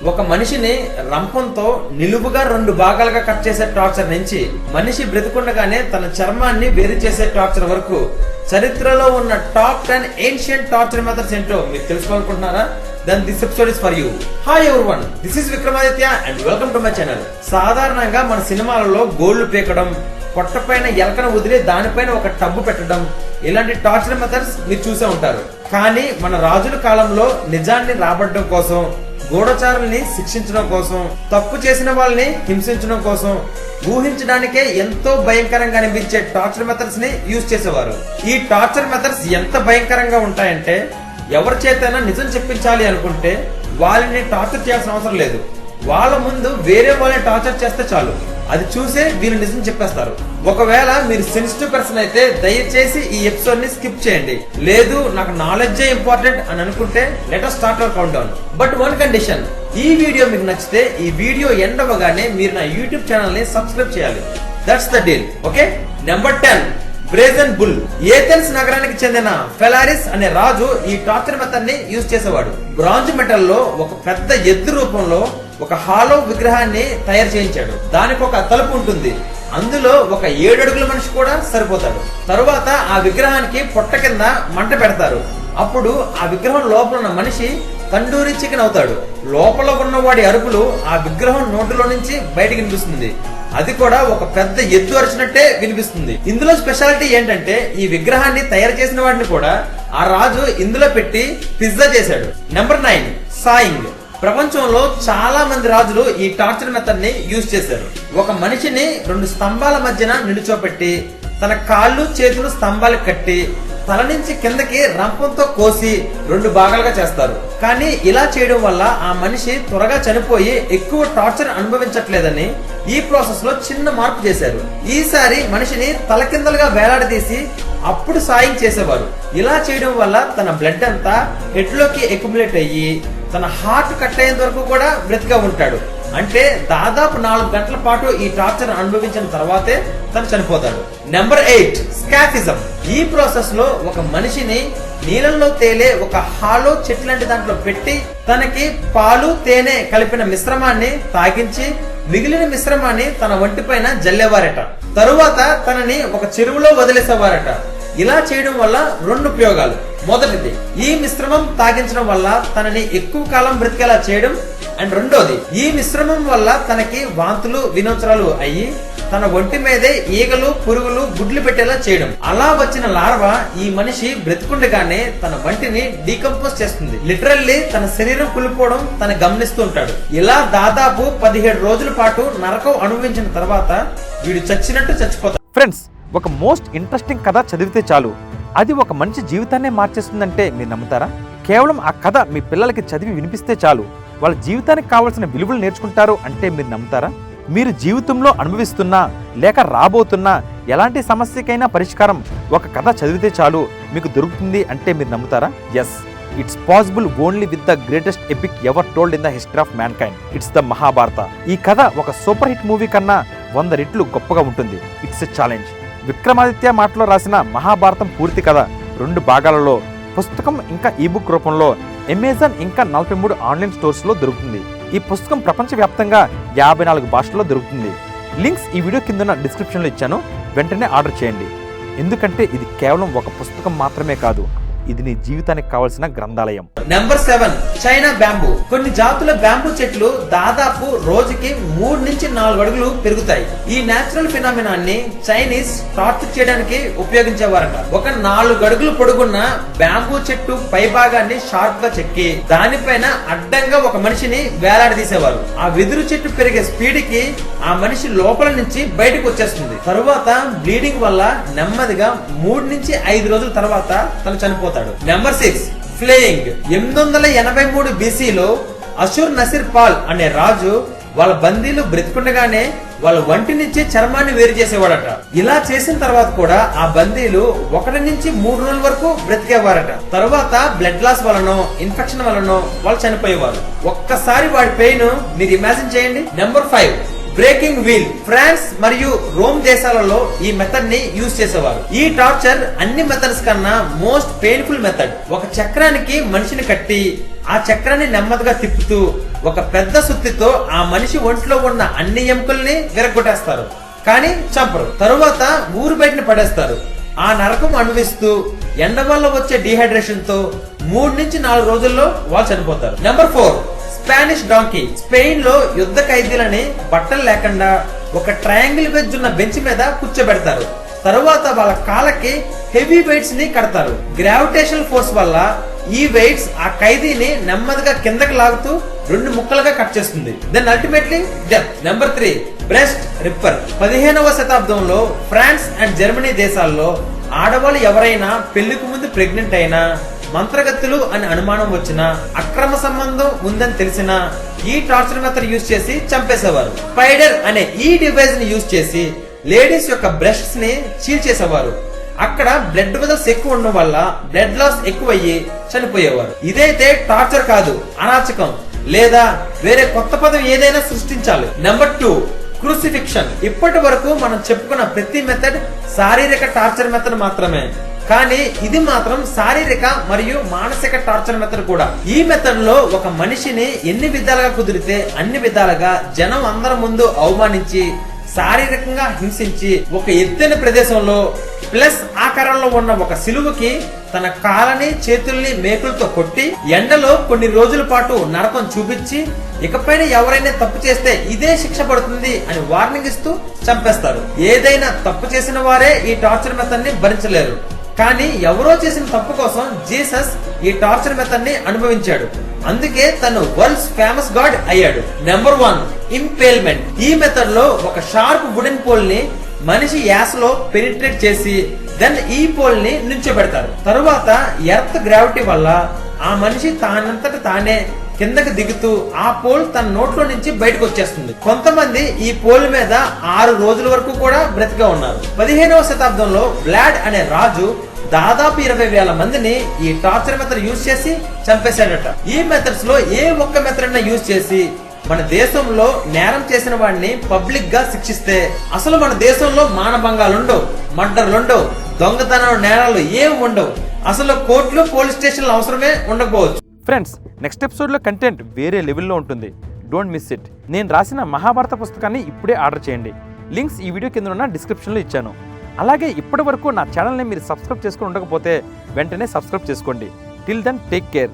ఒక మనిషిని రంపంతో నిలువుగా 2 భాగాలుగా కట్ చేసే టార్చర్ నుంచి మనిషి బ్రతికుండగానే తన చర్మాన్ని వేరు చేసే టార్చర్ వరకు చరిత్రలో ఉన్న టాప్ 10 ఏన్షియంట్ టార్చర్ మెథడ్స్ ఏంటో మీరు తెలుసుకోవాలనుకుంటున్నారా? Then this episode is for you. Hi everyone, this is Vikramaditya and welcome to my channel. సాధారణంగా మన సినిమాలలో గోళ్లు పీకడం, పొట్టపైన ఎలకను వదిలి దానిపైన ఒక టబ్బు పెట్టడం, ఇలాంటి టార్చర్ మెథడ్స్ మీరు చూసే ఉంటారు. కానీ మన రాజుల కాలంలో నిజాన్ని రాబట్టడం కోసం, గూఢచారుల్ని శిక్షించడం కోసం, తప్పు చేసిన వాళ్ళని హింసించడం కోసం ఊహించడానికే ఎంతో భయంకరంగా అనిపించే టార్చర్ మెథడ్స్ ని యూజ్ చేసేవారు. ఈ టార్చర్ మెథడ్స్ ఎంత భయంకరంగా ఉంటాయంటే ఎవరి చేతైనా నిజం చెప్పించాలి అనుకుంటే వాళ్ళని టార్చర్ చేయాల్సిన అవసరం లేదు. వాళ్ళ ముందు వేరే వాళ్ళని టార్చర్ చేస్తే చాలు, అది చూసే వీళ్ళు నిజం చెప్పేస్తారు. ఒకవేళ మీరు సెన్సిటివ్ పర్సన్ అయితే దయచేసి ఈ ఎపిసోడ్ ని స్కిప్ చేయండి. లేదు నాకు నాలెడ్జే ఇంపార్టెంట్ అని అనుకుంటే let us start our count down. But one condition, ఈ వీడియో మీకు నచ్చితే ఈ వీడియో ఎండ్ అవ్వగానే మీరు నా యూట్యూబ్ ఛానల్ ని సబ్స్క్రైబ్ చేయాలి. That's the deal. Okay, number 10 brazen bull. Athens నగరానికి చెందిన ఫెలారిస్ అనే రాజు ఈ టార్చర్ మెథడ్ ని యూజ్ చేసేవాడు. బ్రాంజ్ మెటల్ లో ఒక పెద్ద ఎద్దు రూపంలో ఒక హాలో విగ్రహాన్ని తయారు చేయించాడు. దానికి ఒక తలుపు ఉంటుంది, అందులో ఒక 7 అడుగుల మనిషి కూడా సరిపోతాడు. తరువాత ఆ విగ్రహానికి పొట్ట కింద మంట పెడతారు. అప్పుడు ఆ విగ్రహం లోపల ఉన్న మనిషి తండూరి చికెన్ అవుతాడు. లోపల ఉన్నవాడి అరుపులు ఆ విగ్రహం నోటిలో నుంచి బయటకు వినిపిస్తుంది. అది కూడా ఒక పెద్ద ఎద్దు అరిచినట్టే వినిపిస్తుంది. ఇందులో స్పెషాలిటీ ఏంటంటే ఈ విగ్రహాన్ని తయారు చేసిన వాడిని కూడా ఆ రాజు ఇందులో పెట్టి పిజ్జా చేశాడు. Number 9 saying. ప్రపంచంలో చాలా మంది రాజులు ఈ టార్చర్ మెథడ్ ని యూజ్ చేశారు. ఒక మనిషిని 2 స్తంభాల మధ్యన నిలుచోపెట్టి తన కాళ్ళు చేతులు స్తంభాలకు కట్టి తల నుంచి కిందకి రంపంతో కోసి 2 భాగాలుగా చేస్తారు. కానీ ఇలా చేయడం వల్ల ఆ మనిషి త్వరగా చనిపోయి ఎక్కువ టార్చర్ అనుభవించట్లేదని ఈ ప్రాసెస్ లో చిన్న మార్పు చేశారు. ఈసారి మనిషిని తలకిందలుగా వేలాడదీసి అప్పుడు సాయం చేసేవారు. ఇలా చేయడం వల్ల తన బ్లడ్ అంతా హెడ్ లోకి అక్యుములేట్ అయ్యి తన హార్ట్ కట్ అయ్యేంత వరకు కూడా బ్రతిగా ఉంటాడు. అంటే దాదాపు 4 గంటల పాటు ఈ టార్చర్ అనుభవించిన తర్వాతే తను చనిపోతాడు. నెంబర్ 8 స్కాఫిజం. ఈ ప్రాసెస్ లో ఒక మనిషిని నీళ్ళల్లో తేలే ఒక హాలో చెట్టు లాంటి దాంట్లో పెట్టి తనకి పాలు తేనె కలిపిన మిశ్రమాన్ని తాగించి మిగిలిన మిశ్రమాన్ని తన ఒంటి పైన జల్లేవారట. తరువాత తనని ఒక చెరువులో వదిలేసేవారట. ఇలా చేయడం వల్ల 2 ఉపయోగాలు. మొదటిది, ఈ మిశ్రమం తాగించడం వల్ల తనని ఎక్కువ కాలం బ్రతికేలా చేయడం. అండ్ రెండోది, ఈ మిశ్రమం వల్ల తనకి వాంతులు వినోచరాలు అయ్యి తన ఒంటి మీదే ఈగలు పురుగులు గుడ్లు పెట్టేలా చేయడం. అలా వచ్చిన లార్వా ఈ మనిషి బ్రతికుండగానే తన వంటిని డీకంపోజ్ చేస్తుంది. లిటరల్లీ తన శరీరం కులిపోవడం తను గమనిస్తూ ఉంటాడు. ఇలా దాదాపు 17 రోజుల పాటు నరకం అనుభవించిన తర్వాత వీడు చచ్చినట్టు చచ్చిపోతాడు. ఫ్రెండ్స్, ఒక మోస్ట్ ఇంట్రెస్టింగ్ కథ చదివితే చాలు అది ఒక మనిషి జీవితాన్నే మార్చేస్తుందంటే మీరు నమ్ముతారా? కేవలం ఆ కథ మీ పిల్లలకి చదివి వినిపిస్తే చాలు వాళ్ళ జీవితానికి కావాల్సిన విలువలు నేర్చుకుంటారు అంటే మీరు నమ్ముతారా? మీరు జీవితంలో అనుభవిస్తున్నా లేక రాబోతున్నా ఎలాంటి సమస్యకైనా పరిష్కారం ఒక కథ చదివితే చాలు మీకు దొరుకుతుంది అంటే మీరు నమ్ముతారా? Yes, it's possible only with the greatest epic ever told in the history of mankind. It's the Mahabharata. ఈ కథ ఒక సూపర్ హిట్ మూవీ కన్నా 100 రెట్లు గొప్పగా ఉంటుంది. It's a challenge. విక్రమాదిత్య మాటలో రాసిన మహాభారతం పూర్తి కథ 2 భాగాలలో పుస్తకం ఇంకా ఈబుక్ రూపంలో అమెజాన్ ఇంకా 43 ఆన్లైన్ స్టోర్స్ లో దొరుకుతుంది. ఈ పుస్తకం ప్రపంచవ్యాప్తంగా 54 భాషల్లో దొరుకుతుంది. లింక్స్ ఈ వీడియో కింద డిస్క్రిప్షన్ లో ఇచ్చాను, వెంటనే ఆర్డర్ చేయండి. ఎందుకంటే ఇది కేవలం ఒక పుస్తకం మాత్రమే కాదు, ఇది నీ జీవితానికి కావాల్సిన గ్రంథాలయం. Number 7 China bamboo. కొన్ని జాతుల బ్యాంబూ చెట్లు దాదాపు రోజుకి 3 నుంచి 4 అడుగులు పెరుగుతాయి. ఈ నేచురల్ ఫినామినాన్ని చైనీస్ టార్చర్ చేయడానికి ఉపయోగించేవారట. ఒక 4 అడుగులు పొడుగున్న బ్యాంబూ చెట్టు పై భాగాన్ని షార్ప్ గా చెక్కి దానిపైన అడ్డంగా ఒక మనిషిని వేలాడదీసేవారు. ఆ వెదురు చెట్టు పెరిగే స్పీడ్ కి ఆ మనిషి లోపల నుంచి బయటకు వచ్చేస్తుంది. తరువాత బ్లీడింగ్ వల్ల నెమ్మదిగా 3 నుంచి 5 రోజుల తర్వాత తను చనిపోతాడు. నెంబర్ 6 ఫ్లేయింగ్. 883 BCలో అషూర్ నసిర్ పాల్ అనే రాజు వాళ్ళ బందీలు బ్రతికుండగానే వాళ్ళ వంటి నుంచి చర్మాన్ని వేరు చేసేవాడట. ఇలా చేసిన తర్వాత కూడా ఆ బందీలు 1 నుంచి 3 రోజుల వరకు బ్రతికేవారట. తరువాత బ్లడ్ లాస్ వలనో ఇన్ఫెక్షన్ వలనో వాళ్ళు చనిపోయేవారు. ఒక్కసారి వాడి పెయిన్ మీరు ఇమాజిన్ చేయండి. Number 5 breaking wheel. ఫ్రాన్స్ మరియు రోమ్ దేశాలలో ఈ మెథడ్ ని యూజ్ చేసేవారు. ఈ టార్చర్ అన్ని మెథడ్స్ కన్నా మోస్ట్ పెయిన్ఫుల్ మెథడ్. ఒక చక్రానికి మనిషిని కట్టి ఆ చక్రాన్ని నెమ్మదిగా తిప్పుతూ ఒక పెద్ద సుత్తితో ఆ మనిషి ఒంట్లో ఉన్న అన్ని ఎముకల్ని విరగొట్టేస్తారు, కానీ చంపరు. తరువాత ఊరు బయటని పడేస్తారు. ఆ నరకం అనుభవిస్తూ ఎండ వల్ల వచ్చే డిహైడ్రేషన్ తో 3 నుంచి 4 రోజుల్లో వాళ్ళు చనిపోతారు. Number 4, Spanish donkey. స్పెయిన్ లో యుద్ధ ఖైదీలని బట్టలు లేకుండా ఒక ట్రయాంగిల్ వెజ్ ఉన్న బెంచ్ మీద కూర్చోబెడతారు. తరువాత వాళ్ళ కాళ్ళకి హెవీ వెయిట్స్ ని కడతారు. గ్రావిటేషనల్ ఫోర్స్ వల్ల ఈ వెయిట్స్ ఆ ఖైదీని నెమ్మదిగా కిందకి లాగుతూ 2 ముక్కలుగా కట్ చేస్తుంది. Then ultimately death. Number 3, breast ripper. 15వ శతాబ్దంలో ఫ్రాన్స్ అండ్ జర్మనీ దేశాల్లో ఆడవాళ్ళు ఎవరైనా పెళ్లికి ముందు ప్రెగ్నెంట్ అయినా, మంత్రగతులు అని అనుమానం వచ్చినా, అక్రమ సంబంధం ఉందని తెలిసినా ఈ టార్చర్ మెథడ్ యూజ్ చేసి చంపేసేవారు. స్పైడర్ అనే ఈ డివైస్ ని యూజ్ చేసి లేడీస్ యొక్క బ్రెస్ట్స్ ని చీల్చేసేవారు. అక్కడ బ్లడ్ వెజల్స్ ఎక్కువ ఉండడం వల్ల బ్లడ్ లాస్ ఎక్కువయ్యి చనిపోయేవారు. ఇదైతే టార్చర్ కాదు, అరాచకం, లేదా వేరే కొత్త పదం ఏదైనా సృష్టించాలి. Number 2, crucifixion. ఇప్పటి వరకు మనం చెప్పుకున్న ప్రతి మెథడ్ శారీరక టార్చర్ మెథడ్ మాత్రమే, కానీ ఇది మాత్రం శారీరక మరియు మానసిక టార్చర్ మెథడ్ కూడా. ఈ మెథడ్ లో ఒక మనిషిని ఎన్ని విధాలుగా కుదిరితే అన్ని విధాలుగా జనం అందరి ముందు అవమానించి, శారీరకంగా హింసించి, ఒక ఎత్తైన ప్రదేశంలో ప్లస్ ఆకారంలో ఉన్న ఒక సిలువకి తన కాళ్ళని చేతుల్ని మేకులతో కొట్టి ఎండలో కొన్ని రోజుల పాటు నరకం చూపించి, ఇకపైన ఎవరైనా తప్పు చేస్తే ఇదే శిక్ష పడుతుంది అని వార్నింగ్ ఇస్తూ చంపేస్తారు. ఏదైనా తప్పు చేసిన వారే ఈ టార్చర్ మెథడ్ ని భరించలేరు, కానీ ఎవరో చేసిన తప్పు కోసం జీసస్ ఈ టార్చర్ మెథడ్ ని అనుభవించాడు. అందుకే తను వరల్డ్స్ ఫేమస్ గాడ్ అయ్యాడు. నెంబర్ 1, ఇంపేల్మెంట్. ఈ మెథడ్ లో ఒక షార్ప్ వుడెన్ పోల్ ని మనిషి యాసలో పెనిట్రేట్ చేసి దెన్ ఈ పోల్ ని నుంచోబెడతారు. తరువాత ఎర్త్ గ్రావిటీ వల్ల ఆ మనిషి తానంతట తానే కిందకి దిగుతూ ఆ పోల్ తన నోట్లో నుంచి బయటకు వచ్చేస్తుంది. కొంతమంది ఈ పోల్ మీద 6 రోజుల వరకు కూడా బ్రతిగా ఉన్నారు. 15వ శతాబ్దంలో వ్లాడ్ అనే రాజు దాదాపు 20,000 మందిని ఈ టార్చర్ మెథడ్ యూజ్ చేసి చంపేశాడట. ఈ మెథడ్స్ లో ఏ ఒక్క మెథడ్ యూజ్ చేసి మన దేశంలో నేరం చేసిన వాడిని పబ్లిక్ గా శిక్షిస్తే అసలు మన దేశంలో మానభంగాలుండవు, మర్డర్లుండవు, దొంగతనం నేరాలు ఏం ఉండవు, అసలు కోర్టులు పోలీస్ స్టేషన్లు అవసరమే ఉండకపోవచ్చు. ఫ్రెండ్స్, నెక్స్ట్ ఎపిసోడ్లో కంటెంట్ వేరే లెవెల్లో ఉంటుంది. Don't miss it. నేను రాసిన మహాభారత పుస్తకాన్ని ఇప్పుడే ఆర్డర్ చేయండి. లింక్స్ ఈ వీడియో కింద ఉన్న డిస్క్రిప్షన్లో ఇచ్చాను. అలాగే ఇప్పటి వరకు నా ఛానల్ని మీరు సబ్స్క్రైబ్ చేసుకుని ఉండకపోతే వెంటనే సబ్స్క్రైబ్ చేసుకోండి. Till then take care.